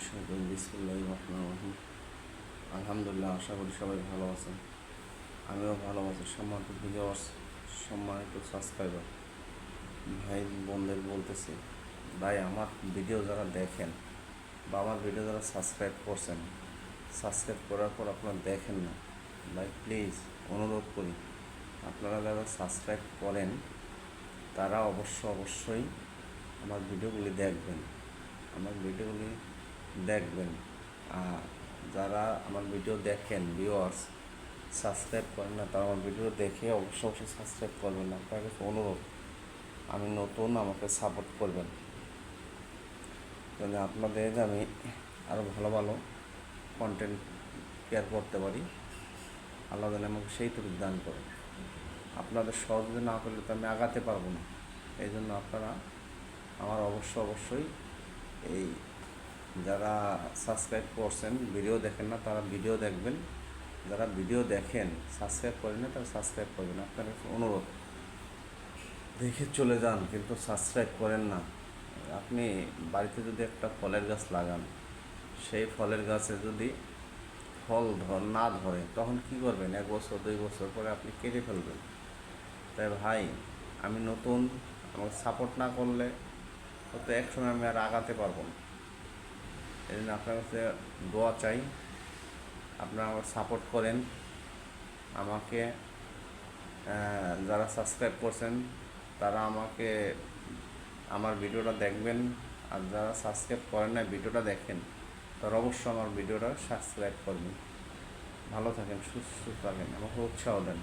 বিসমিল্লাহির রহমানির রহিম। আলহামদুলিল্লাহ, আশা করি সবাই ভালো আছেন। আমিও ভালো আছি। সম্মানিত ভিউয়ার্স, সম্মানিত সাবস্ক্রাইবার ভাই বোনদের বলতেছি, ভাই আমার ভিডিও যারা দেখেন বা আমার ভিডিও যারা সাবস্ক্রাইব করছেন, সাবস্ক্রাইব করার পর আপনারা দেখেন না, ভাই প্লিজ অনুরোধ করি, আপনারা যারা সাবস্ক্রাইব করেন তারা অবশ্যই আমার ভিডিওগুলি দেখবেন, আমার ভিডিওগুলি দেখবেন। আর যারা আমার ভিডিও দেখেন ভিউয়ার্স, সাবস্ক্রাইব করেন না, তারা আমার ভিডিও দেখে অবশ্যই সাবস্ক্রাইব করবেন না। আপনার কাছে অনুরোধ, আমি নতুন, আমাকে সাপোর্ট করবেন যাতে আপনাদের আমি আরও ভালো ভালো কন্টেন্ট ক্রিয়েট করতে পারি। আল্লাহ যেন আমাকে সেই তৌফিক দান করে। আপনাদের সহযোগিতা না করলে তো আমি আগাতে পারবো না। এই জন্য আপনারা আমার অবশ্যই এই যারা সাবস্ক্রাইব করছেন, ভিডিও দেখেন না, তারা ভিডিও দেখবেন। যারা ভিডিও দেখেন, সাবস্ক্রাইব করেন না, তারা সাবস্ক্রাইব করবেন। আপনার কাছে অনুরোধ, দেখে চলে যান কিন্তু সাবস্ক্রাইব করেন না। আপনি বাড়িতে যদি একটা ফলের গাছ লাগান, সেই ফলের গাছে যদি ফল না ধরে, তখন কি করবেন? 1 বছর 2 বছর পরে আপনি কেটে ফেলবেন। তাই ভাই, আমি নতুন, আমাকে সাপোর্ট না করলে হয়তো একসময় আমি আর আগাতে পারবো না। এই জন্য আপনার কাছে দোয়া চাই, আপনারা আমাকে সাপোর্ট করেন। আমাকে যারা সাবস্ক্রাইব করছেন তারা আমাকে আমার ভিডিওটা দেখবেন, আর যারা সাবস্ক্রাইব করেন না, ভিডিওটা দেখেন, তারা অবশ্যই আমার ভিডিওটা সাবস্ক্রাইব করবেন। ভালো থাকেন, সুস্থ থাকেন, আমাকে উৎসাহ দেন।